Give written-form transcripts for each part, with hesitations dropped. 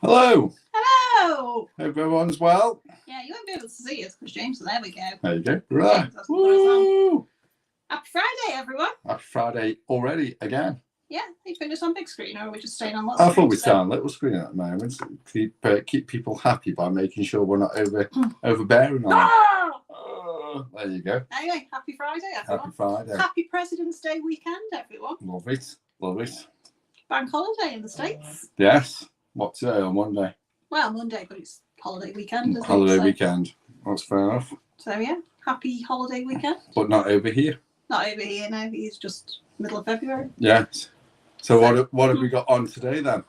Hello. Hello. Hope everyone's well. Yeah, you won't be able to see us because James, so there we go. There you go. Right. Woo. Happy Friday, everyone. Happy Friday already again. Yeah, are you putting us on big screen or are we just staying on little I screen? thought we'd stay on little screen at the moment. Keep people happy by making sure we're not overbearing on them. There you go. Anyway, happy Friday, everyone. Happy Friday. Happy President's Day weekend, everyone. Love it. Love it. Bank holiday in the States. Yes. What today on Monday? Well, Monday, but it's holiday weekend, isn't Holiday it? weekend. That's fair enough. So yeah, happy holiday weekend. But not over here. Not over here now. It's just middle of February. Yes. So what have we got on today then?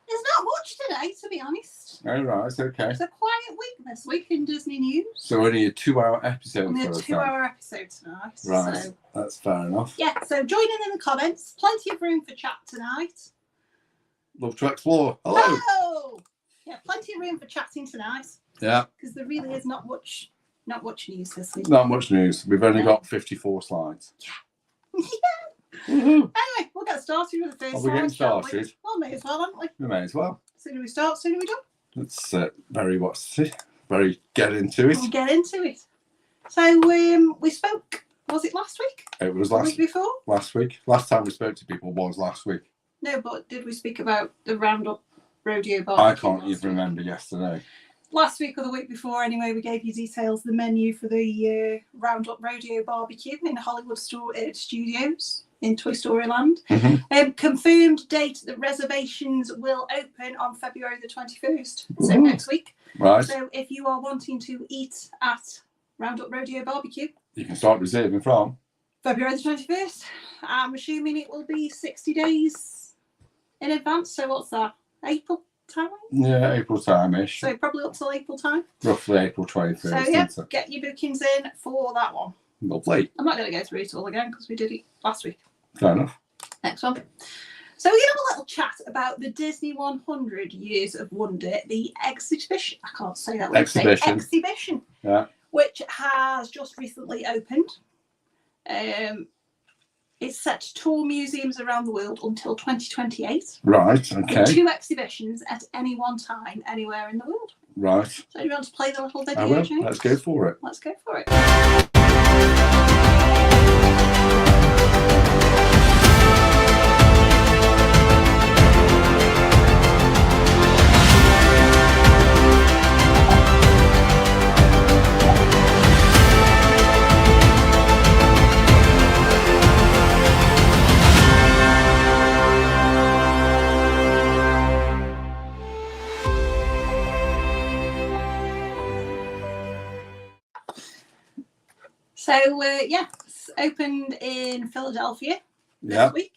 There's not much today, to be honest. Oh, right. Okay. It's a quiet week this week in Disney news. So only a 2-hour episode. Only a for us 2-hour episode tonight. Right. So, that's fair enough. yeah, so join in the comments. Plenty of room for chat tonight. Love to explore. Hello. Oh! Yeah, plenty of room for chatting tonight. Yeah. Because there really is not much news this week. Not much news. We've only got 54 slides. Yeah. Woohoo. Anyway, we'll get started with the first Are we getting slide, shall started? we? Well, may as well, haven't we? We may as well. Sooner we start, sooner we do. Let's very get into it. We'll get into it. So we spoke, was it last week? It was The week before? last week. Last time we spoke to people was last week. No, but did we speak about the Roundup Rodeo Bar? I can't even remember yesterday. Last week or the week before, anyway, we gave you details of the menu for the Roundup Rodeo Barbecue in Hollywood Studios in Toy Story Land. Mm-hmm. Confirmed date that reservations will open on February the 21st, so Ooh. next week. Right. So if you are wanting to eat at Roundup Rodeo Barbecue, You can start reserving from. February the 21st, I'm assuming it will be 60 days in advance. So what's that? April time? Yeah, April time-ish. So probably up till April time. Roughly April 21st. So yeah, isn't it? get your bookings in for that one. Lovely. I'm not going to go through it all again because we did it last week. Fair enough. Next one. So we're going to have a little chat about the Disney 100 Years of Wonder, the exhibition. I can't say that word. Exhibition. Yeah. Which has just recently opened. It's set to tour museums around the world until 2028. Right, okay. With 2 exhibitions at any one time, anywhere in the world. Right. So do you want to play the little I video, will. James? Let's go for it. Let's go for it. So, yeah, it's opened in Philadelphia this week.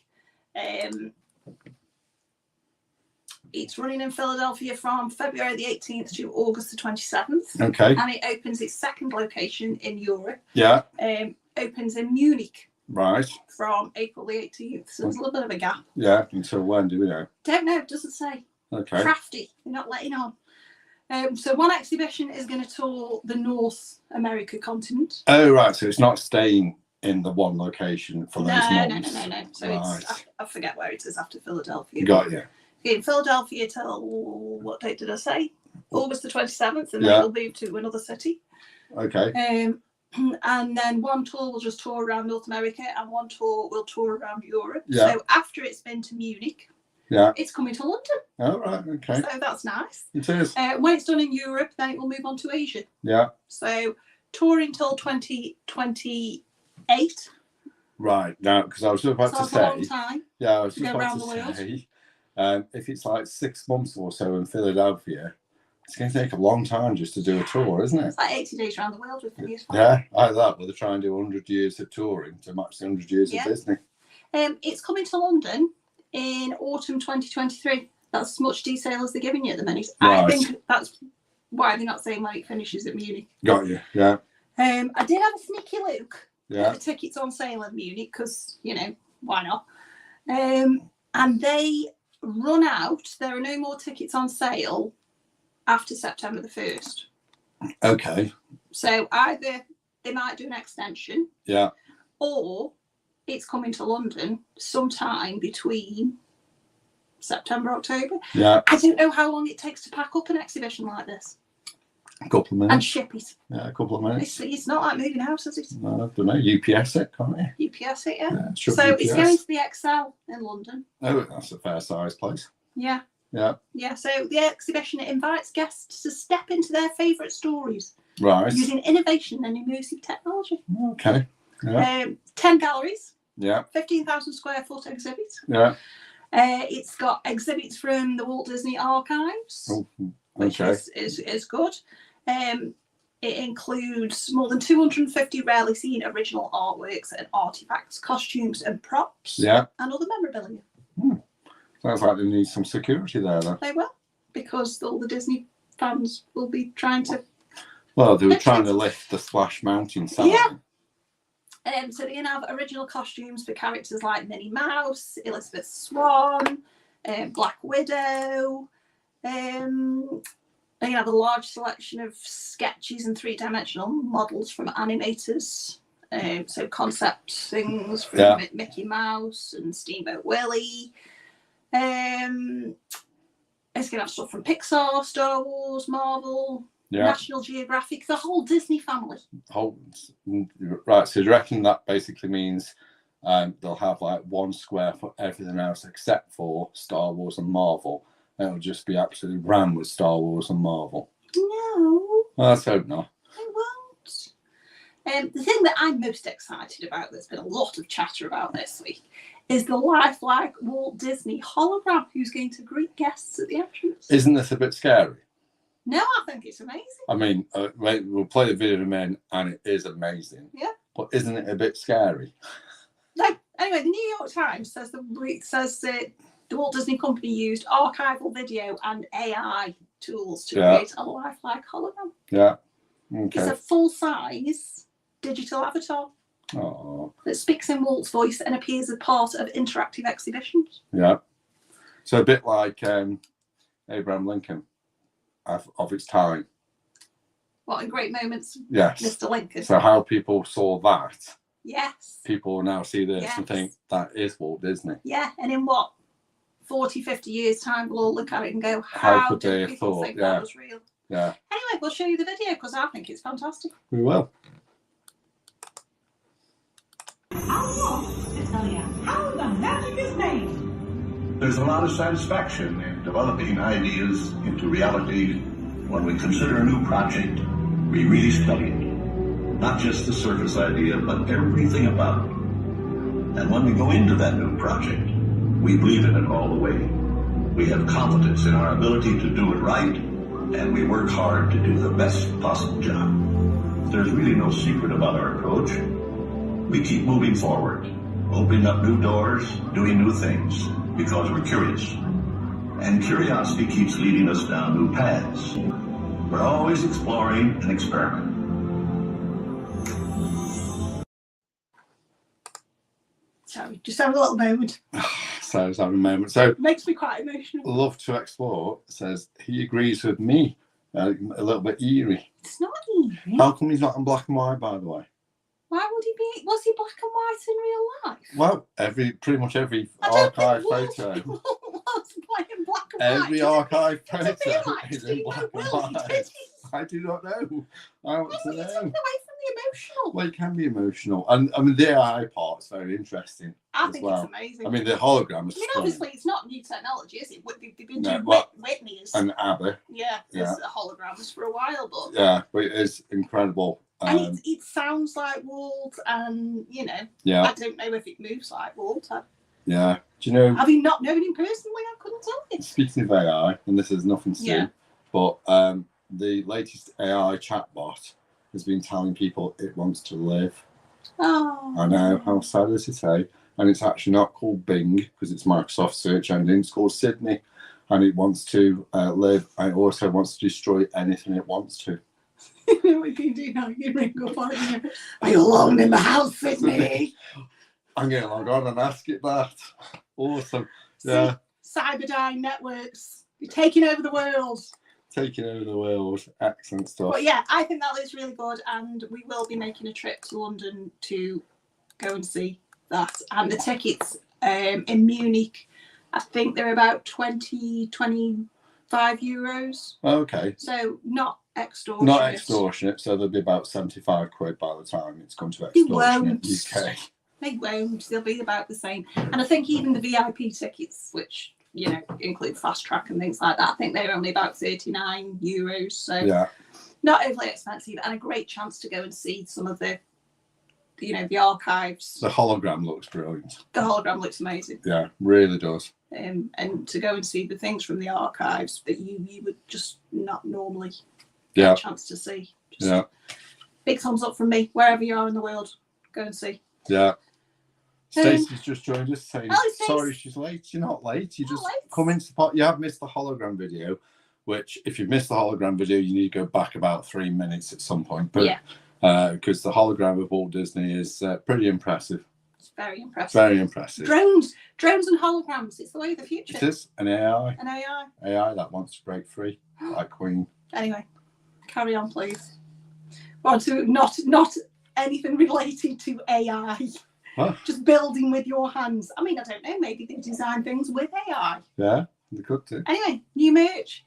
It's running in Philadelphia from February the 18th to August the 27th. Okay. And it opens its second location in Europe. Yeah. Opens in Munich. Right. From April the 18th. So there's a little bit of a gap. Yeah. Until when, do we know? Don't know. It doesn't say. Okay. Crafty. You're not letting on. So one exhibition is going to tour the North America continent. Oh, right. So it's not staying in the one location for those months. No. So right. I forget where it is after Philadelphia. Got you. In Philadelphia till, what date did I say? August the 27th, and then we'll move to another city. Okay. And then one tour will just tour around North America, and one tour will tour around Europe. Yeah. So after it's been to Munich, it's coming to London. Oh, right. Okay. So that's nice. It is. When it's done in Europe, then it will move on to Asia. Yeah. So touring till 2028. Right. Now, because I was just about to say. A long time. Yeah, I was just go about to say. If it's like 6 months or so in Philadelphia, it's going to take a long time just to do a tour, isn't it? It's like 80 days around the world with the news. Yeah, I like that. But they're trying to do 100 years of touring to match the 100 years of Disney. It's coming to London in autumn 2023. That's as much detail as they're giving you at the minute. Right. I think that's why they're not saying when it finishes at Munich. Got you, yeah. I did have a sneaky look at the tickets on sale in Munich because, why not? And they run out. There are no more tickets on sale after September the 1st. Okay. So either they might do an extension. Yeah. Or it's coming to London sometime between September, October. Yeah. I don't know how long it takes to pack up an exhibition like this. A couple of minutes. And ship it. Yeah, a couple of minutes. It's not like moving house, is it? No, I don't know. UPS it, can't you? UPS it, yeah. So So UPS. it's going to the Excel in London. Oh, that's a fair size place. Yeah. Yeah. Yeah, so the exhibition invites guests to step into their favourite stories Right. using innovation and immersive technology. Okay. Yeah. 10 galleries, Yeah. 15,000 square foot exhibit. Yeah. It's got exhibits from the Walt Disney Archives, Oh, which okay. is good. It includes more than 250 rarely seen original artworks and artifacts, costumes and props, Yeah. and other memorabilia. Sounds like they need some security there, then. They will, because all the Disney fans will be trying to. Well, they were trying to lift the Splash Mountain sign. Yeah. So they have original costumes for characters like Minnie Mouse, Elizabeth Swan, Black Widow. They have a large selection of sketches and three-dimensional models from animators. So concept things from Mickey Mouse and Steamboat Willie. It's going to have stuff from Pixar, Star Wars, Marvel, National Geographic, the whole Disney family. Right, so you reckon that basically means they'll have like 1 square for everything else except for Star Wars and Marvel. It'll just be absolutely rammed with Star Wars and Marvel. No. Let's hope not. It won't. The thing that I'm most excited about, there's been a lot of chatter about this week, is the lifelike Walt Disney hologram who's going to greet guests at the entrance. Isn't this a bit scary? No, I think it's amazing. I mean, we'll play the video in a minute, and it is amazing. Yeah. But isn't it a bit scary? No. Anyway, the New York Times says the Walt Disney Company used archival video and AI tools to create a lifelike hologram. Yeah. Okay. It's a full-size digital avatar that speaks in Walt's voice and appears as part of interactive exhibitions. Yeah. So a bit like Abraham Lincoln of its time. What in Great Moments, yes. Mr. Lincoln. So how people saw that. Yes. People will now see this and think that is Walt Disney. Yeah, and in what, 40, 50 years' time, we'll all look at it and go, how could they did have people thought? think that was real? Yeah. Anyway, we'll show you the video because I think it's fantastic. We will. I want to tell you how the magic is made. There's a lot of satisfaction in developing ideas into reality. When we consider a new project, we really study it. Not just the surface idea, but everything about it. And when we go into that new project, we believe in it all the way. We have confidence in our ability to do it right, and we work hard to do the best possible job. There's really no secret about our approach. We keep moving forward, opening up new doors, doing new things, because we're curious. And curiosity keeps leading us down new paths. We're always exploring and experimenting. Sorry, just have a little moment. So I was having a moment. So It makes me quite emotional. love to explore says he agrees with me. A little bit eerie. It's not eerie. How come he's not in black and white, by the way? Why would he be? Was he black and white in real life? Well, pretty much every I don't archive think photo. was playing black and Every white. archive It doesn't feel photo like is Steve in black and Willie, white. did he? I do not know. I want Why to would you take away know. from the emotional? Well, it can be emotional, and I mean the AI part's very interesting. I as think well. it's amazing. I mean the hologram is I mean, stunning. obviously, it's not new technology, is it? They've been No, doing well, Whitney's. and ABBA. Yeah, there's holograms for a while, but Yeah, but it is incredible. and it sounds like Walt, and Yeah, I don't know if it moves like Walt. yeah. Do you know? Having not known him personally, I couldn't tell you. Speaking of AI, and this has nothing to do, but the latest AI chatbot has been telling people it wants to live. Oh, I know, how sad is it, eh? And it's actually not called Bing because it's Microsoft search engine. It's called Sydney, and it wants to live. And it also wants to destroy anything it wants to. we can do now. You ring up, aren't you? Are you alone in the house, Sydney? I'm going to log on and ask it that. Awesome. Yeah. Cyberdyne networks. You're taking over the world. Taking over the world. Excellent stuff. But yeah, I think that looks really good, and we will be making a trip to London to go and see that. And the tickets in Munich I think they're about 20, 25 euros. Okay. So not extortionate. Not extortionate, so they'll be about 75 quid by the time it's come to They extortionate won't. UK. They won't. They'll be about the same. And I think even the VIP tickets, which, you know, include fast track and things like that, I think they're only about 39 euros. So Yeah. not overly expensive, and a great chance to go and see some of the, you know, the archives. The hologram looks brilliant. The hologram looks amazing. Yeah, really does. And to go and see the things from the archives that you would just not normally get a chance to see. Just Yeah. Big thumbs up from me, wherever you are in the world, go and see. Yeah. Stacey's just joined us saying, Oh, Stacey. sorry she's late. You're not late. You Not just late. come into the pot. You have missed the hologram video, which if you've missed the hologram video, you need to go back about 3 minutes at some point. But Yeah. because the hologram of Walt Disney is pretty impressive. It's very impressive. Very impressive. Drones and holograms. It's the way of the future. It is an AI. An AI. AI that wants to break free, like Queen. Anyway, carry on, please. Well, to not anything related to AI. Huh? Just building with your hands. I mean, I don't know. Maybe they design things with AI. Yeah, they could do. Anyway, new merch.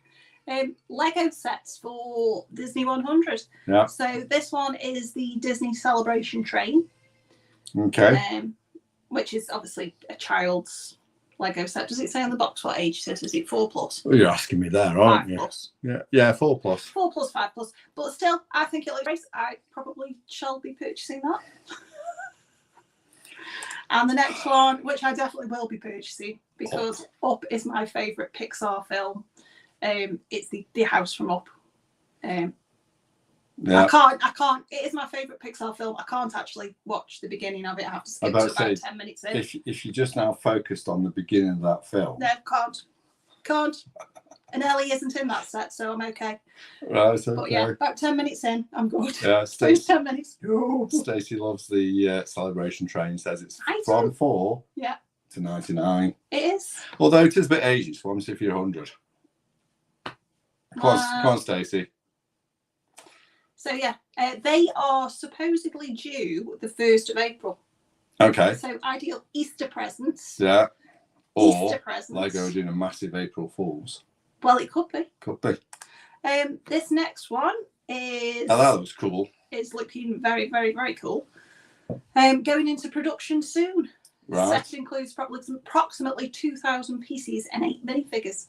Lego sets for Disney 100. Yeah. So this one is the Disney Celebration Train. Okay. Which is obviously a child's Lego set. Does it say on the box what age it is? Is it 4+? Well, you're asking me there, aren't 5+. you? Yeah, 4+. 4+, 5+. But still, I think it looks great. I probably shall be purchasing that. And the next one, which I definitely will be purchasing, because Up is my favourite Pixar film. It's the house from Up. Yeah. I can't. It is my favourite Pixar film. I can't actually watch the beginning of it. I have to skip to about 10 minutes in. If you just now focused on the beginning of that film. No, can't. And Ellie isn't in that set, so I'm okay. Right, okay. But yeah, about 10 minutes in, I'm good. Yeah, Those Stacey 10 minutes. Stacey loves the celebration train. Says it's I from do. 4 Yeah. to 99. It is. Although it is a bit aged. So I'm if you're 100. Come on, Stacey. So yeah, they are supposedly due the 1st of April. Okay. So ideal Easter presents. Yeah. Or Easter presents. Lego are doing a massive April Fools. Well, it could be. Could be. This next one is. Oh, that looks cool. It's looking very, very, very cool. Going into production soon. Right. The set includes approximately 2,000 pieces and 8 minifigures.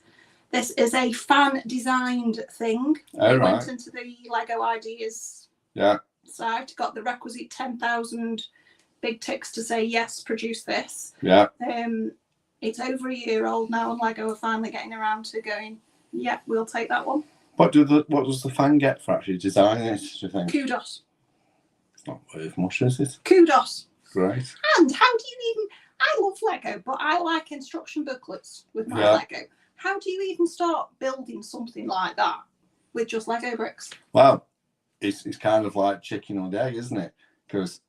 This is a fan-designed thing. Oh, It right. went into the Lego Ideas Yeah. site, got the requisite 10,000 big ticks to say, yes, produce this. Yeah. It's over a year old now, and Lego are finally getting around to going, yeah, we'll take that one. What does the fan get for actually designing it, do you think? Kudos. It's not worth much, is it? Kudos. Great. And how do you even... I love Lego, but I like instruction booklets with my Lego. How do you even start building something like that with just Lego bricks? Well, it's kind of like chicken or the egg, isn't it? Because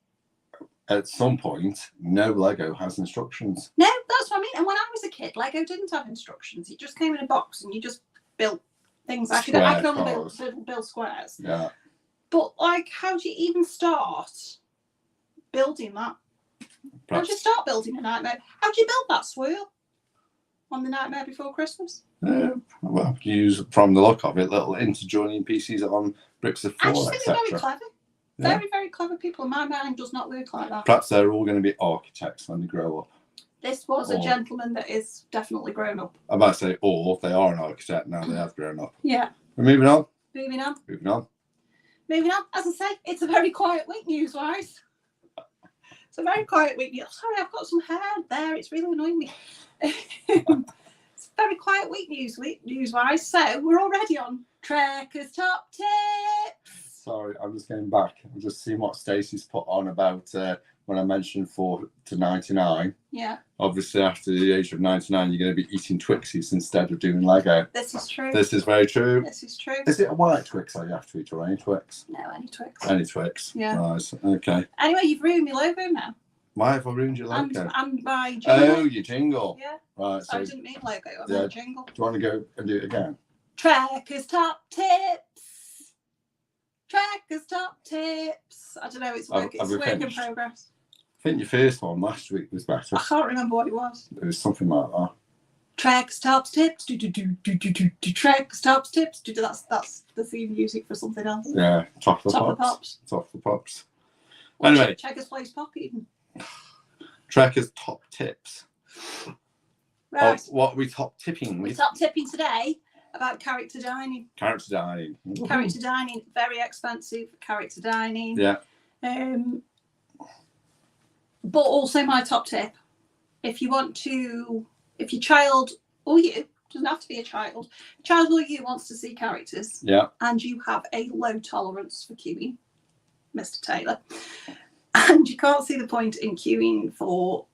at some point, no Lego has instructions. No, that's what I mean. And when I was a kid, Lego didn't have instructions. It just came in a box and you just built things. I could only build squares. Yeah. But like, how do you even start building that? How do you start building a nightmare? How do you build that swirl on the Nightmare Before Christmas? Well, you use, from the look of it, little interjoining pieces on bricks of I floor, just think they're etc. very clever. Yeah. Very, very clever people. My mind does not work like that. Perhaps they're all going to be architects when they grow up. This was a gentleman that is definitely grown up. I might say, or they are an architect now they have grown up. Yeah. We're moving on. Moving on. Moving on. Moving on. As I say, it's a very quiet week news-wise. It's a very quiet week. Sorry, I've got some hair there. It's really annoying me. It's a very quiet week news-wise. So we're already on Trekker's Top Tips. Sorry, I'm just going back. I'm just seeing what Stacey's put on about when I mentioned 4 to 99. Yeah. Obviously, after the age of 99, you're going to be eating Twixies instead of doing Lego. This is true. This is very true. This is true. Is it a white Twix or you have to eat, or any Twix? No, any Twix. Any Twix. Yeah. Right, okay. Anyway, you've ruined my logo now. Why have I ruined your logo? And my jingle. Oh, your jingle. Yeah. Right, so I didn't mean logo. I yeah. meant jingle. Do you want to go and do it again? Trekker's Top Tips. Trekker's Top Tips. I don't know. It's work. It's we work in finished? progress. I think your first one last week was better. I can't remember what it was. It was something like that. Trek stops tips. Trek stops tips. That's the theme music for something else. Yeah, Top of the Pops. Top of the Pops. Anyway, Checkers Plays Pop even. Trekker's top tips. Right. What are we top tipping? We're top tipping today about character dining. Character dining. Character dining, very expensive. Character dining. Yeah. But also my top tip, if your child or you, doesn't have to be a child or you wants to see characters, yeah, and you have a low tolerance for queuing, Mr. Taylor, and you can't see the point in queuing for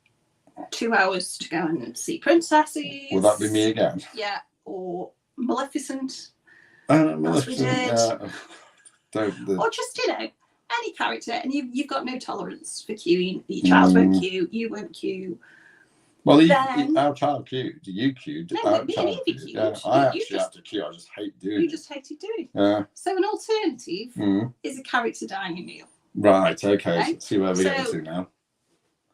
2 hours to go and see princesses. Will that be me again? Yeah, or Maleficent. Maleficent. Or just, any character, and you've got no tolerance for queuing. Your child won't queue, you won't queue. Well, our child queued. You queued. No, me and Evie queued. Yeah, I actually have to queue. I just hate doing it. You just hated doing it. Yeah. So an alternative is a character dining meal. Right, okay. Let's see where we get to now.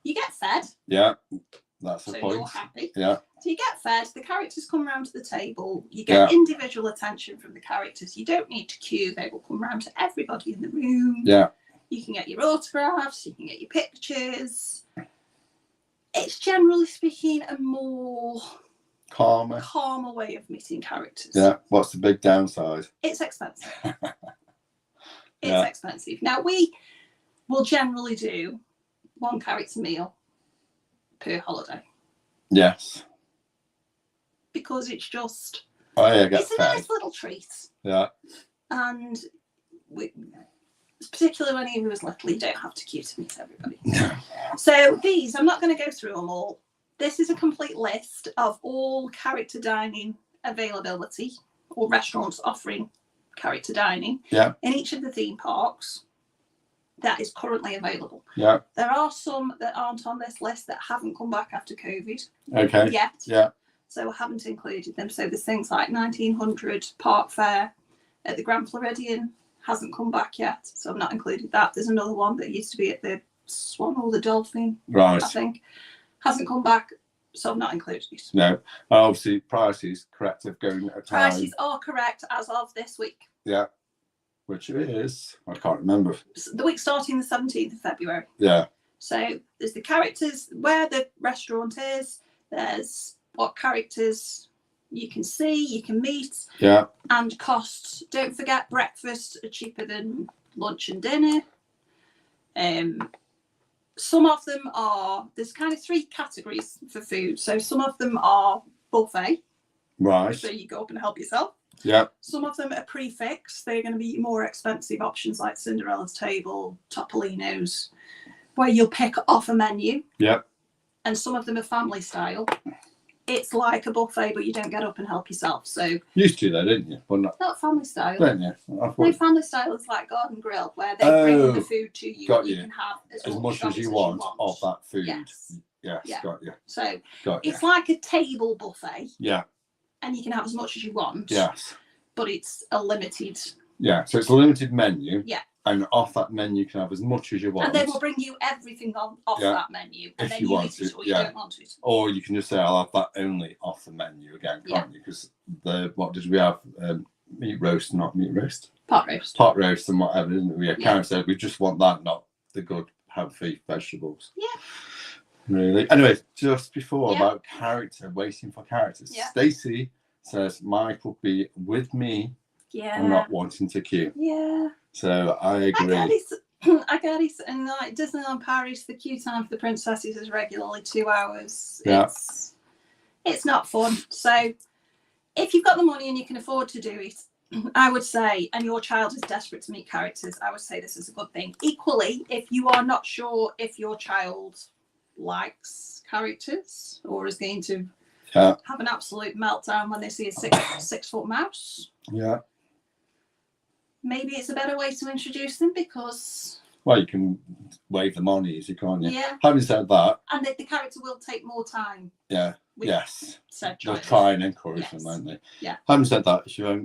You get fed. Yeah, that's the so point. You're happy. Yeah. So you get fed, the characters come round to the table, you get individual attention from the characters. You don't need to queue, they will come round to everybody in the room. Yeah. You can get your autographs, you can get your pictures. It's generally speaking a more calmer way of meeting characters. Yeah. What's the big downside? It's expensive. It's expensive. Now we will generally do one character meal per holiday. Yes. Because it's just it's a nice little treat. Yeah. And particularly when he was little, you don't have to queue to meet everybody. So these, I'm not going to go through them all. This is a complete list of all character dining availability or restaurants offering character dining in each of the theme parks that is currently available. Yeah. There are some that aren't on this list that haven't come back after COVID. Okay. Yet. Yeah. So I haven't included them. So there's things like 1900 Park Fair at the Grand Floridian hasn't come back yet. So I've not included that. There's another one that used to be at the Swan or the Dolphin, right, I think. Hasn't come back. So I've not included it. No. Obviously, prices correct of going at a time. Prices are correct as of this week. Yeah. Which is, I can't remember. The week starting the 17th of February. Yeah. So there's the characters, where the restaurant is. There's what characters you can see, you can meet. Yeah. And costs. Don't forget, breakfast are cheaper than lunch and dinner. Some of them are, there's kind of 3 categories for food. So some of them are buffet. Right. So you go up and help yourself. Yeah. Some of them are prefix. They're going to be more expensive options like Cinderella's Table, Topolino's, where you'll pick off a menu. Yeah. And some of them are family style. It's like a buffet, but you don't get up and help yourself. So used to though, didn't you? But not family style. Don't you? No, family style is like Garden Grill, where they bring the food to you. Got you. You can have as much as you want of that food. Yes. Yes. Yeah. Got you. So got you. It's like a table buffet. Yeah. And you can have as much as you want. Yes. But it's a limited. Yeah. So it's a limited menu. Yeah. And off that menu you can have as much as you want. And they will bring you everything off that menu. And if then you want eat it or you don't want it. Or you can just say, I'll have that only off the menu again, can't you? Because what did we have? Meat roast, not meat roast. Pot roast. Pot roast and whatever, didn't we? Kind of said we just want that, not the good healthy vegetables. Yeah. Really. Anyway, just before about character, waiting for characters. Yeah. Stacey says Mike will be with me. Yeah. And not wanting to queue. Yeah. So I agree. I get it. And like Disneyland Paris, the queue time for the princesses is regularly 2 hours. Yeah. It's not fun. So if you've got the money and you can afford to do it, I would say, and your child is desperate to meet characters, I would say this is a good thing. Equally, if you are not sure if your child likes characters or is going to have an absolute meltdown when they see a 6-foot mouse. Yeah. Maybe it's a better way to introduce them because... Well, you can wave them on easy, can't you? Yeah. Having said that... And the character will take more time. Yeah. Yes. Said they'll try and encourage them, won't they? Yeah. Having said that,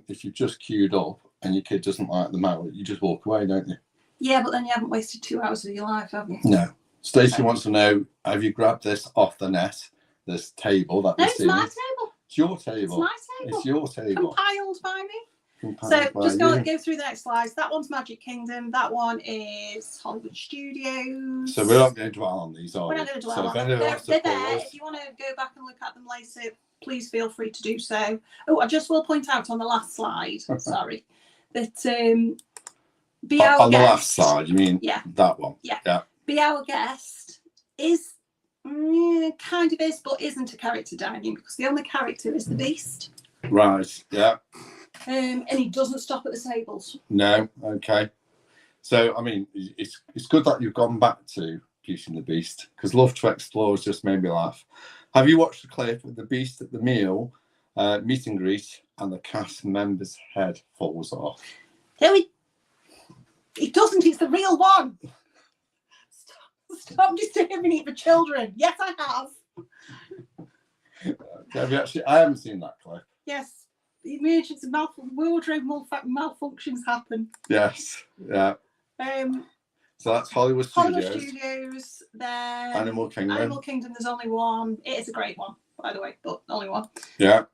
if you've just queued up and your kid doesn't like the mouse, you just walk away, don't you? Yeah, but then you haven't wasted 2 hours of your life, have you? No. Stacey wants to know, have you grabbed this off the net, this table that No, we've it's seen? my table. It's your It's table. my table. It's your table. Compiled by me. Compiled So by just you. go through the next slides. That one's Magic Kingdom. That one is Hollywood Studios. So we're not going to dwell on these, are we? We're not going to dwell So on if them. anyone wants to They're there. pause, If you want to go back and look at them later, please feel free to do so. Oh, I just will point out on the last slide, sorry, that Be Our on the Guest. last slide, you mean that one? Yeah. Be Our Guest is kind of is, but isn't a character dining because the only character is the Beast. Right, yeah. And he doesn't stop at the tables. No, okay. So, I mean, it's good that you've gone back to Beauty and the Beast because Love to Explore has just made me laugh. Have you watched the clip of the Beast at the meal, meet and greet, and the cast member's head falls off? No, it doesn't. It's the real one. Stop disturbing it for children. Yes, I have. Have you actually? I haven't seen that clip. Yes. The emergency wardrobe malfunctions happen. Yes, yeah. So that's Hollywood Studios. Then Animal Kingdom. Animal Kingdom, there's only one. It is a great one, by the way, but only one. Yeah.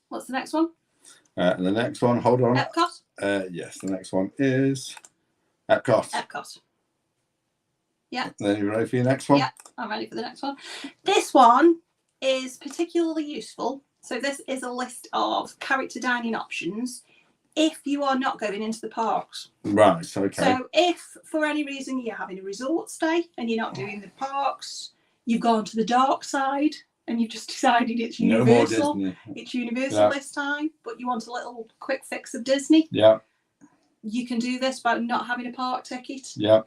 What's the next one? And the next one, hold on. Epcot? Yes, the next one is Epcot. Epcot. Yeah. Then you ready for your next one? Yeah, I'm ready for the next one. This one is particularly useful. So this is a list of character dining options if you are not going into the parks. Right, okay. So if for any reason you're having a resort stay and you're not doing the parks, you've gone to the dark side and you've just decided it's Universal. No more Disney. It's Universal this time, but you want a little quick fix of Disney. Yeah. You can do this by not having a park ticket. Yeah.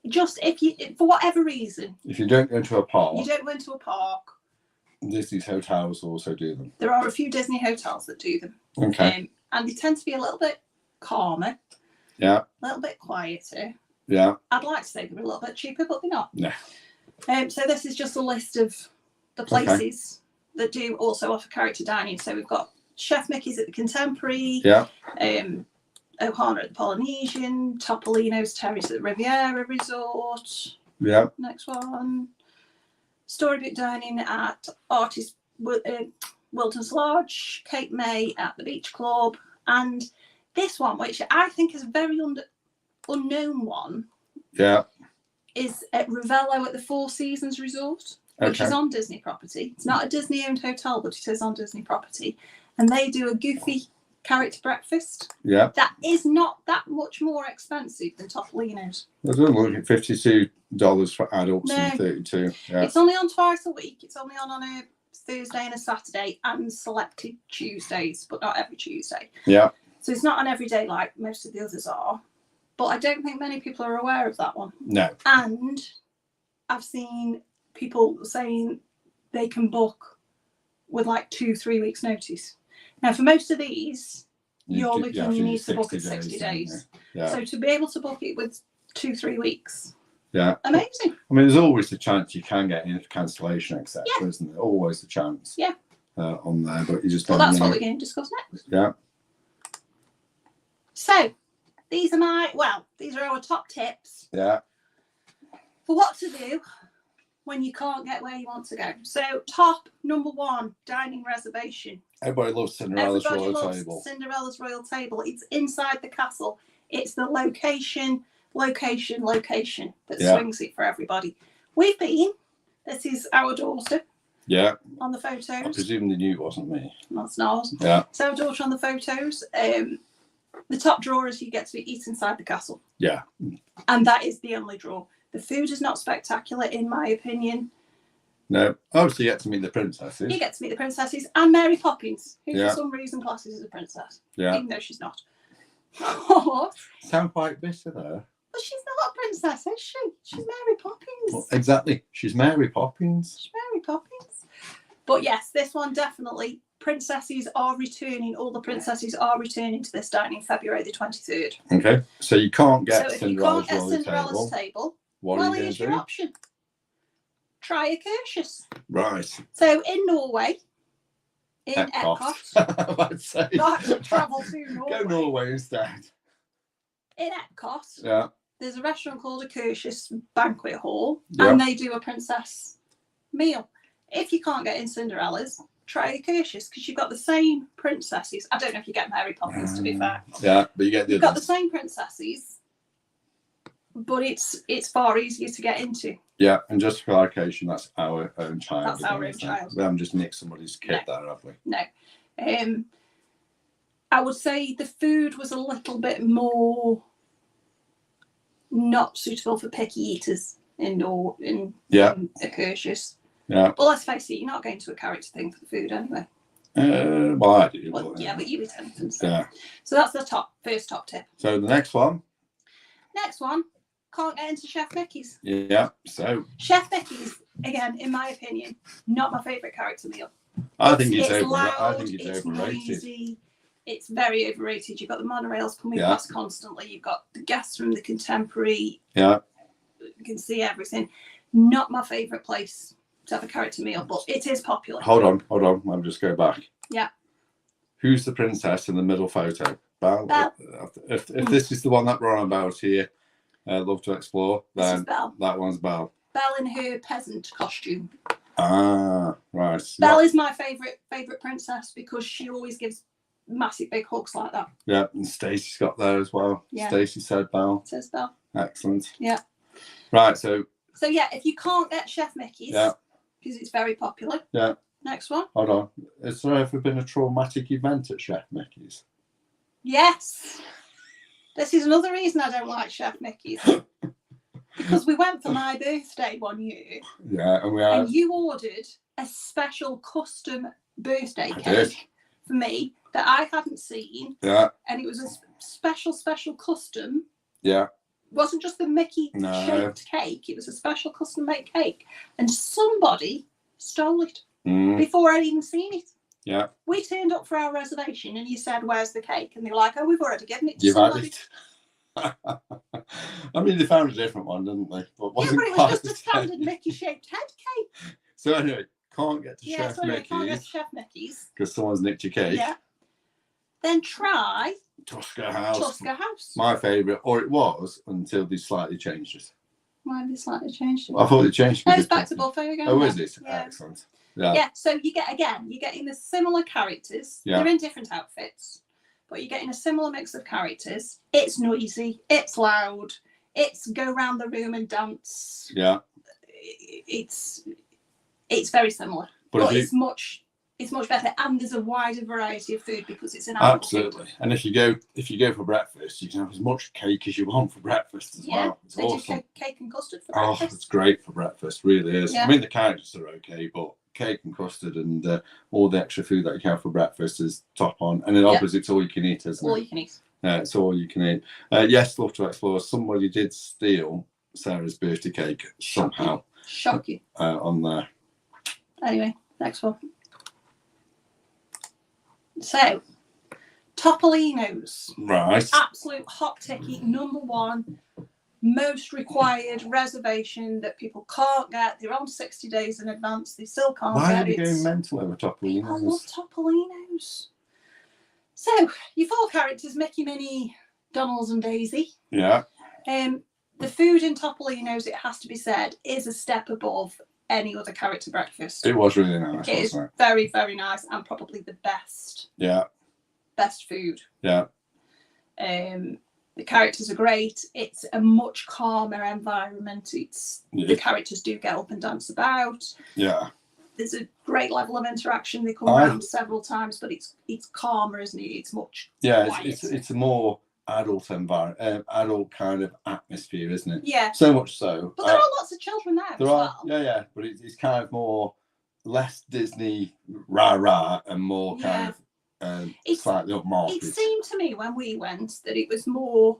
Just if you, for whatever reason. If you don't go into a park. You don't go into a park. Disney's hotels also do them. There are a few Disney hotels that do them. Okay. And they tend to be a little bit calmer. Yeah. A little bit quieter. Yeah. I'd like to say they're a little bit cheaper, but they're not. No. So this is just a list of the places that do also offer character dining. So we've got Chef Mickey's at the Contemporary. Yeah. Ohana at the Polynesian. Topolino's Terrace at the Riviera Resort. Yeah. Next one. Storybook dining at Artist Wilton's Lodge, Cape May at the Beach Club, and this one, which I think is a very unknown one, is at Ravello at the Four Seasons Resort, which is on Disney property. It's not a Disney-owned hotel, but it is on Disney property, and they do a goofy character breakfast. Yeah. That is not that much more expensive than Topolino's. I was looking at $52 for adults and $32. Yeah. It's only on twice a week. It's only on a Thursday and a Saturday and selected Tuesdays, but not every Tuesday. Yeah. So it's not an everyday like most of the others are. But I don't think many people are aware of that one. No. And I've seen people saying they can book with like 2-3 weeks notice. Now, for most of these, you need to book at 60 days. Yeah. So to be able to book it with 2-3 weeks. Yeah. Amazing. I mean, there's always a chance you can get in for cancellation, etc., isn't there? Always a chance. Yeah. On there, but you just well, don't that's know. what we're going to discuss next. Yeah. So, these are our top tips. Yeah. For what to do when you can't get where you want to go. So, top number 1, dining reservation. Everybody loves Cinderella's Royal Table. Cinderella's Royal Table. It's inside the castle. It's the location that swings it for everybody. We've been. This is our daughter. Yeah. On the photos. I presume they knew it wasn't me. That's not. Yeah. So our daughter on the photos. The top drawer is you get to eat inside the castle. Yeah. And that is the only drawer. The food is not spectacular, in my opinion. No. Oh, so you get to meet the princesses. You get to meet the princesses and Mary Poppins, who Yeah. for some reason classes as a princess. Yeah. Even though she's not. Sound quite bitter there. But she's not a princess, is she? She's Mary Poppins. Well, exactly. She's Mary Poppins. She's Mary Poppins. But yes, this one definitely. Princesses are returning. All the princesses are returning to this dining February the 23rd. Okay. So you can't get So if you can't get Cinderella's Cinderella's table. table, What well, are you here's going your to do? option. Try a Curtius. Right. So in Norway, in Epcot, I'd say. not to travel to Norway. Go Norway instead. In Epcot, Yeah. there's a restaurant called a Curtius Banquet Hall, Yeah. and they do a princess meal. If you can't get in Cinderella's, try the Acacias, because you've got the same princesses. I don't know if you get Mary Poppins, to be fair. Yeah, but you get the You've got the others. same princesses, but it's far easier to get into. Yeah, and just for clarification, that's our own child. That's our again, own isn't it? child. We haven't just nicked somebody's kid No. there, have we? No. I would say the food was a little bit more not suitable for picky eaters in Acacias. Yeah. But let's face it, you're not going to a character thing for the food anyway. Well, I do. Well, yeah, but you eat anything. Yeah. So that's the first top tip. So the next one. Next one, can't get into Chef Mickey's. Yeah. So Chef Mickey's, again, in my opinion, not my favourite character meal. I think it's loud, overrated. it's noisy, it's very overrated. You've got the monorails coming Yeah. past constantly. You've got the guest room, the contemporary. Yeah. You can see everything. Not my favourite place to have a character meal, but it is popular. Hold on. I'll just go back. Yeah. Who's the princess in the middle photo? Belle. Belle. If this is the one that we're on about here, Love to Explore, This is then Belle. that one's Belle. Belle in her peasant costume. Ah, right. Belle is my favourite princess because she always gives massive big hugs like that. Yeah, and Stacey's got there as well. Yeah. Stacey said Belle. Says Belle. Excellent. Yeah. Right, so yeah, if you can't get Chef Mickey's, Yeah. because it's very popular. Yeah. Next one. hold on. Has there ever been a traumatic event at Chef Mickey's? Yes. This is another reason I don't like Chef Mickey's. Because we went for my birthday one year Yeah, and we are. and you ordered a special custom birthday I cake did. for me that I hadn't seen. Yeah, And it was a special custom. yeah. It wasn't just the Mickey No. shaped cake, it was a special custom made cake. And somebody stole it Mm, before I'd even seen it. yeah, We turned up for our reservation and you said, "Where's the cake?" And they were like, "Oh, we've already given it to you've had somebody." it. I mean, they found a different one, didn't they? But Yeah, wasn't but it quite was the just a same. standard Mickey shaped head cake. So anyway, can't get to Yeah, Chef so anyway, can't get to Mickey's Chef Mickey's. because someone's nicked your cake. Yeah. Then try Tosca House. Tosca House. My favourite, or it was until they slightly changed it. Why have they slightly changed it? I thought they changed it. No, it's back to buffet again. Oh, now. is it? Yeah. Excellent. Yeah. Yeah, so you're getting the similar characters. Yeah. They're in different outfits, but you're getting a similar mix of characters. It's noisy, it's loud, it's go around the room and dance. Yeah. It's very similar, But but if you, it's much better, and there's a wider variety of food because it's an adult absolutely. food. And if you go for breakfast, you can have as much cake as you want for breakfast as Yeah, well. It's they awesome. do cake and custard for Oh, breakfast. it's great for breakfast, really is. Yeah. I mean, the characters are okay, but cake and custard and all the extra food that you can have for breakfast is top on. And then Yeah. obviously it's all you can eat, isn't All it? you can eat. Yeah, it's all you can eat. Yes, Love to Explore. Somebody did steal Sarah's birthday cake somehow Shocking. on there. Anyway, next one. So, Topolino's. Right. Absolute hot ticket, number one, most required reservation that people can't get. They're on 60 days in advance. They still can't Why are get you it. going mental over People love Topolino's? Topolino's. So, your four characters, Mickey, Minnie, Donald and Daisy. Yeah. The food in Topolino's, it has to be said, is a step above any other character breakfast. It was really nice, It is wasn't it? very, very nice and probably the best food. Yeah. The characters are great. It's a much calmer environment. The characters do get up and dance about. Yeah. There's a great level of interaction. They come around several times, but it's calmer, isn't it? It's much It's a more adult environment, adult kind of atmosphere, isn't it? yeah. So much so. But there are lots of children there There as are, well. yeah, but it's kind of more less Disney rah and more kind of It's- slightly upmarket. It seemed to me when we went that it was more,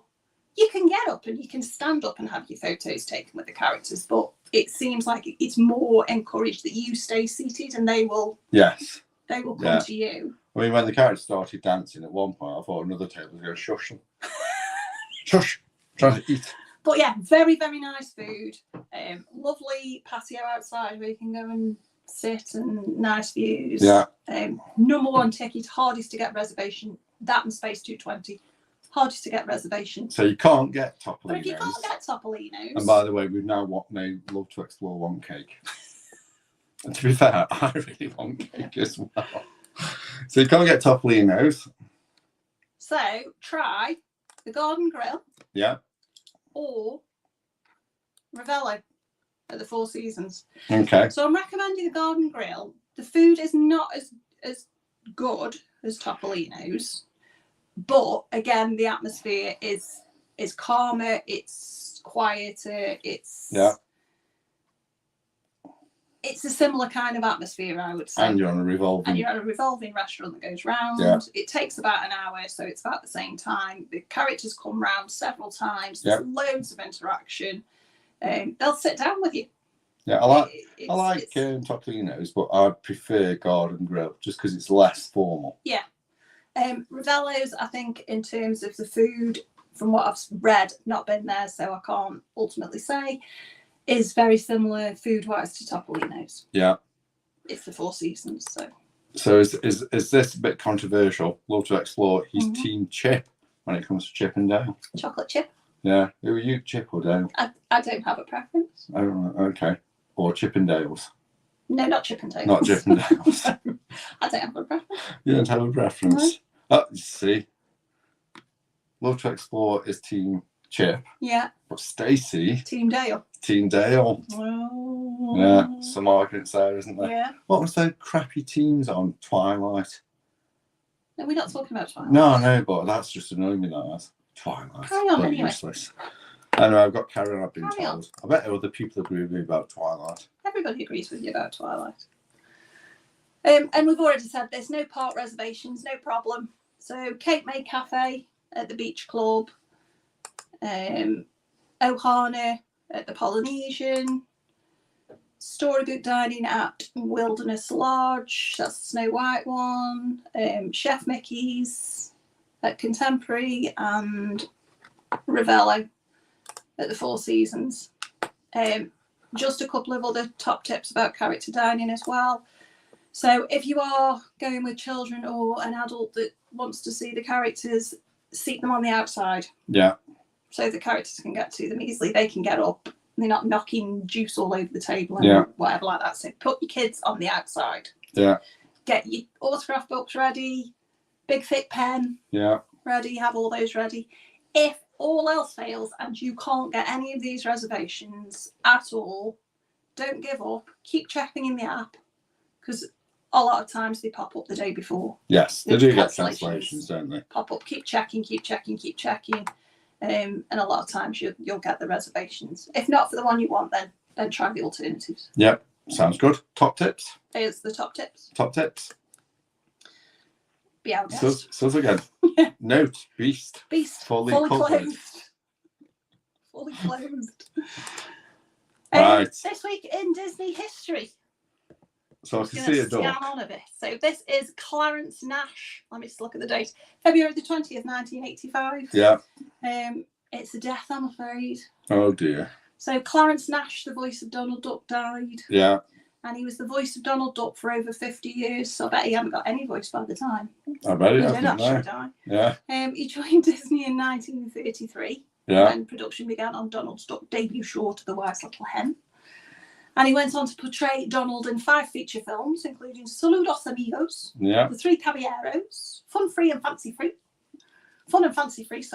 you can get up and you can stand up and have your photos taken with the characters, but it seems like it's more encouraged that you stay seated and they will Yes. come Yeah. to you. I mean, when the characters started dancing at one point, I thought another table was going to shush them. Shush! Trying to eat. But yeah, very, very nice food. Lovely patio outside where you can go and sit and nice views. Yeah. Number one ticket, hardest to get reservation. That and Space 220. Hardest to get reservation. So you can't get But if you can't Topolino's. get Topolino's. And by the way, we've now made Love to Explore one cake. To be fair, I really want cake as well. So you can't get Topolino's. So try the Garden Grill. Yeah. Or Ravello at the Four Seasons. Okay. So I'm recommending the Garden Grill. The food is not as good as Topolino's, but again, the atmosphere is calmer. It's quieter. It's a similar kind of atmosphere, I would say. And you're on a revolving restaurant that goes round. Yeah. It takes about an hour, so it's about the same time. The characters come round several times. There's loads of interaction. They'll sit down with you. Yeah, I like Topolino's, but I prefer Garden Grill just because it's less formal. Yeah. Ravello's, I think, in terms of the food, from what I've read, not been there, so I can't ultimately say, is very similar food-wise to Topolino's. Yeah. It's the Four Seasons, so. So is this a bit controversial? Love to explore. He's Team Chip when it comes to Chip and Dale. Chocolate chip. Yeah. Who are you, Chip or Dale? I don't have a preference. Oh, okay. Or Chip and Dale's. No, not Chip and Dale. Not Chip and Dale's. I don't have a preference. You don't have a preference. No. Oh, you see. Love to explore is Team Chip. Yeah. But Stacey. Team Dale. Team Dale. Oh. Yeah. Some arguments there, isn't there? Yeah. What was those crappy teams on Twilight? No, we're not talking about Twilight. No, I know, but that's just annoying me now. Twilight. Carry on, They're anyway. Useless. Anyway, I've got carry on. I've been Carry told. I bet other people agree with me about Twilight. Everybody agrees with you about Twilight. And we've already said there's no park reservations, no problem. So Cape May Cafe at the Beach Club, Ohana at the Polynesian, Storybook Dining at Wilderness Lodge, that's the Snow White one, Chef Mickey's at Contemporary, and Ravello at the Four Seasons. Just a couple of other top tips about character dining as well. So if you are going with children or an adult that wants to see the characters, seat them on the outside. Yeah. So the characters can get to them easily. They can get up. They're not knocking juice all over the table and whatever like that. So put your kids on the outside. Yeah. Get your autograph books ready. Big thick pen. Yeah. Ready. Have all those ready. If all else fails and you can't get any of these reservations at all, don't give up. Keep checking in the app, because a lot of times they pop up the day before. Yes, they do get cancellations, don't they? Pop up. Keep checking. And a lot of times you'll get the reservations. If not for the one you want, then try the alternatives. Yep, sounds good. Top tips. Here's the top tips. Top tips. Be our guest. So again. Note, Beast. Fully clothed. Fully clothed. Right. This week in Disney history. So I can see a dog. On a bit. So this is Clarence Nash. Let me just look at the date. February the 20th, 1985. Yeah. It's a death, I'm afraid. Oh dear. So Clarence Nash, the voice of Donald Duck, died. Yeah. And he was the voice of Donald Duck for over 50 years. So I bet he hadn't got any voice by the time. I bet he did hasn't, actually no. die. Yeah. He joined Disney in 1933. Yeah. When production began on Donald Duck's debut short, The Wise Little Hen. And he went on to portray Donald in 5 feature films, including Saludos Amigos, Yeah. The Three Caballeros, Fun and Fancy Free,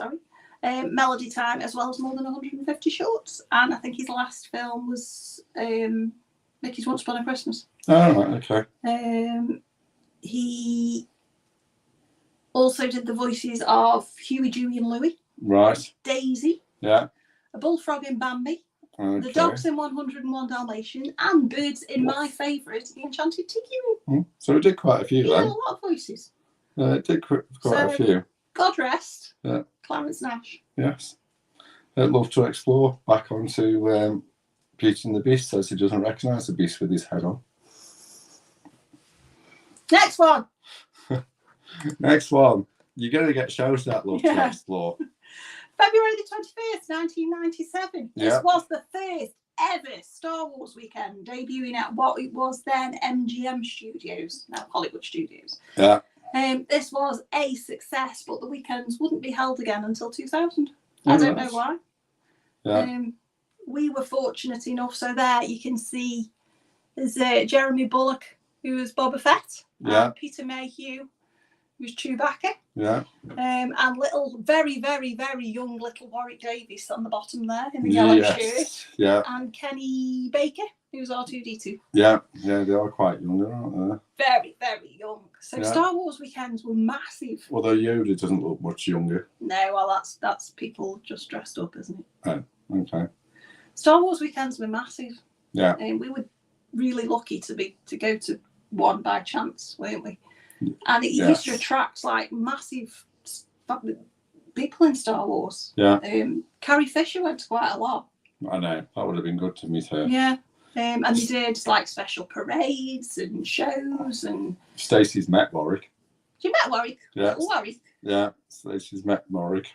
Melody Time, as well as more than 150 shorts. And I think his last film was Mickey's Once Upon a Christmas. Oh, right, okay. He also did the voices of Huey, Dewey and Louie. Right. Daisy. Yeah. A Bullfrog in Bambi. Okay. The Dogs in 101 Dalmatian, and Birds in my favourite, The Enchanted Tiki. So we did quite a few He had then. a lot of voices. It did quite a few. God rest. Yeah. Clarence Nash. Yes. I'd love to explore back onto Beauty and the Beast, says he doesn't recognise the beast with his head on. Next one. Next one. You're going to get shouted at, love to explore. February the 21st, 1997. Yeah. This was the first ever Star Wars weekend, debuting at what it was then MGM Studios, now Hollywood Studios. Yeah. This was a success, but the weekends wouldn't be held again until 2000. I don't know why. Yeah. We were fortunate enough, so there you can see There's Jeremy Bullock, who was Boba Fett. Yeah. And Peter Mayhew, who was Chewbacca. Yeah. And little, very, very, very young little Warwick Davis on the bottom there in the yellow shirt. Yeah. And Kenny Baker, who was R2-D2. Yeah. Yeah, they are quite young, aren't they? Very, very young. So Yeah. Star Wars weekends were massive. Although Yoda doesn't look much younger. No, well, that's people just dressed up, isn't it? Oh, okay. Star Wars weekends were massive. Yeah. And we were really lucky to go to one by chance, weren't we? And it used to attract like massive people in Star Wars. Yeah. Carrie Fisher went to quite a lot. I know. That would have been good to meet her. Yeah. And they did like special parades and shows and. Stacey's met Warwick. You met Warwick? Yeah. Little Warwick. Yeah. Stacey's met Warwick.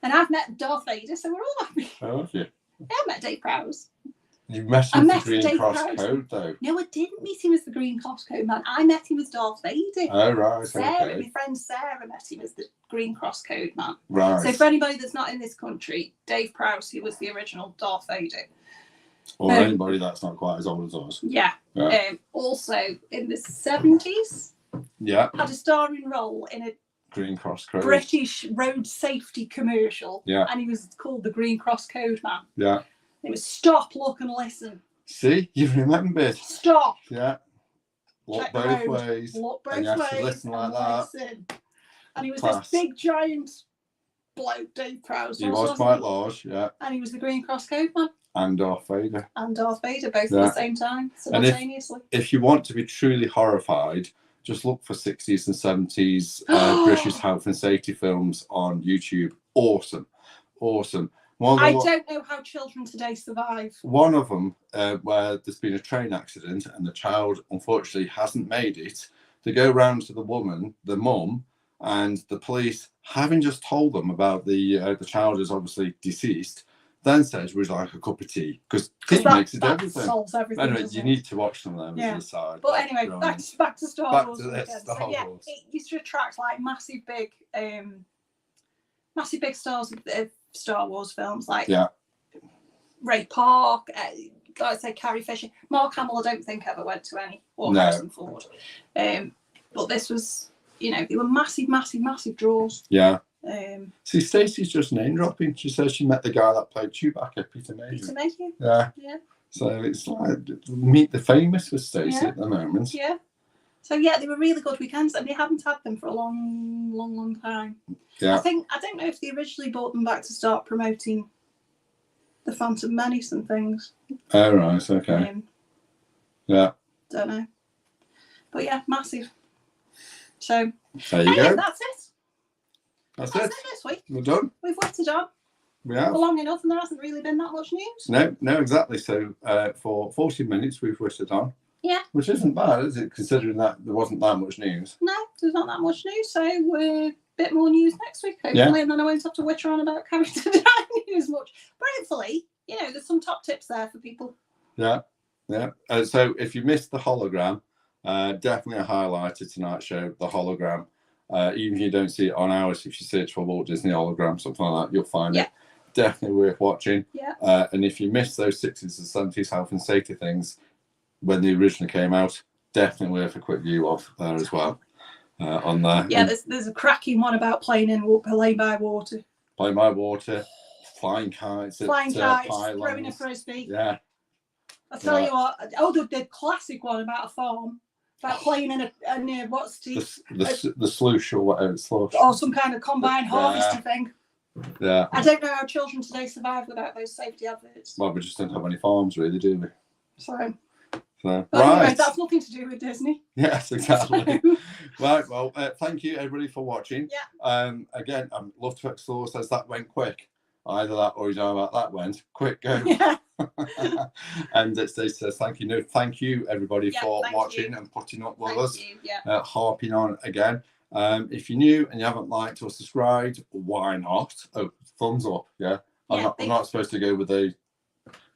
And I've met Darth Vader, so we're all happy. Oh, have you? Yeah, I met Dave Prowse. You met I him met with the Green Dave Cross Prowse. Code, though. No, I didn't meet him as the Green Cross Code man. I met him as Darth Vader. Oh, right. Sarah, Okay. my friend Sarah, met him as the Green Cross Code man. Right. So for anybody that's not in this country, Dave Prowse, who was the original Darth Vader. Or anybody that's not quite as old as us. Yeah. Yeah. Also in the 70s, Yeah. had a starring role in a Green Cross Code. British road safety commercial. Yeah. And he was called the Green Cross Code man. Yeah. It was stop, look and listen. See, you've remembered. Stop. Yeah. Look Check the both road. ways. Look both And you have ways. to listen like and that. listen. And he was Class. this big giant bloke, Dave Prowse. He was quite large, yeah. And he was the Green Cross Code man. And Darth Vader. And Darth Vader, both Yeah. at the same time, And if- simultaneously. If you want to be truly horrified, just look for 60s and 70s British health and safety films on YouTube. Awesome. Awesome. I don't know how children today survive. One of them, where there's been a train accident and the child unfortunately hasn't made it, they go round to the mum, and the police, having just told them about the child is obviously deceased, then says, would you like a cup of tea? Because tea makes it that everything. solves everything. Anyway, doesn't you it? need to watch them then Yeah. as a side. But anyway, back to Star Back Wars. to this, weekend. Star So, yeah, Wars. it used to attract like massive big stars of Star Wars films, like Yeah. Ray Park, like I say, Carrie Fisher. Mark Hamill, I don't think ever went to any, or No. Harrison Ford. But this was, they were massive, massive, massive draws. Yeah. Um, See, Stacey's just name dropping. She says she met the guy that played Chewbacca, Peter Mayhew. Peter Mayhew. Yeah. Yeah. So it's like meet the famous with Stacey Yeah. at the moment. Yeah. So yeah, they were really good weekends, and they haven't had them for a long, long, long time. Yeah. I don't know if they originally brought them back to start promoting the Phantom Menace and things. Oh, right. Okay. Yeah. Yeah. Don't know. But yeah, massive. So There you anyway, go. that's it. That's That's it. it this week. We're done. We've waited on We have. for long enough, and there hasn't really been that much news. No, exactly. So for 40 minutes, we've whistled on. Yeah. Which isn't bad, is it? Considering that there wasn't that much news. No, there's not that much news, so we're a bit more news next week, hopefully, and then I won't have to witcher on about character design news much. But hopefully, there's some top tips there for people. Yeah. Yeah. So if you missed the hologram, definitely a highlight of tonight's show, the hologram. Even if you don't see it on ours, if you search for Walt Disney hologram, something like that, you'll find it. Definitely worth watching. Yeah. And if you missed those 60s and 70s health and safety things when they originally came out, definitely worth a quick view of there as well. On there. Yeah, there's a cracking one about playing by water. Playing by water, flying kites, Flying kites, pylons. throwing a frisbee. Yeah. I'll tell you what, the classic one about a farm, about playing in a what's The sluice or whatever, slush. or some kind of combine harvester thing. Yeah. I don't know how children today survive without those safety adverts. Well, we just don't have any farms, really, do we? So, So, but anyway, right. that's nothing to do with Disney. Yes, exactly. Right. Well, thank you everybody for watching. Yeah. Again, I'd love to explore. Says that went quick. Either that or you know about that went quick. Go. Yeah. And Stacey says thank you. No, thank you everybody for thank watching you. and putting up with Thank us. you. Yeah. Harping on again. If you're new and you haven't liked or subscribed, why not? Oh, thumbs up. Yeah. I'm not supposed to go with a.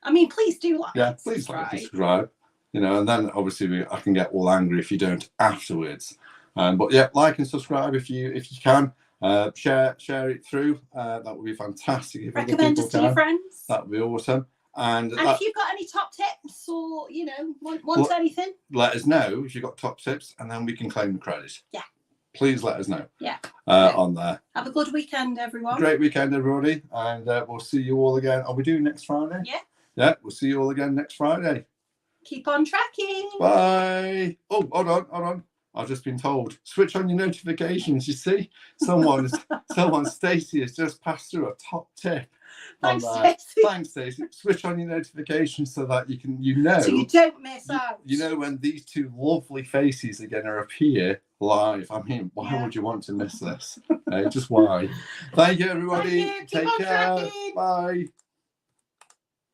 I mean, please do like. Yeah, please like and subscribe. And then obviously I can get all angry if you don't afterwards. But yeah, like and subscribe if you can. Share it through. That would be fantastic. If Recommend other us people to your can. friends. That would be awesome. And if you've got any top tips or, want anything, let us know if you've got top tips, and then we can claim the credit. Yeah. Please let us know. Yeah. On there. Have a good weekend, everyone. Great weekend, everybody. And we'll see you all again. Are we doing next Friday? Yeah. Yeah, we'll see you all again next Friday. Keep on tracking. Bye. Oh, hold on. I've just been told, switch on your notifications. You see, someone, Stacey has just passed through a top tip. Thanks, Stacey. Thanks, Stacey. Switch on your notifications so that so you don't miss out. You know when these two lovely faces are going to appear live. I mean, why would you want to miss this? Just why? Thank you, everybody. Thank you. Take Keep on care. tracking. Bye.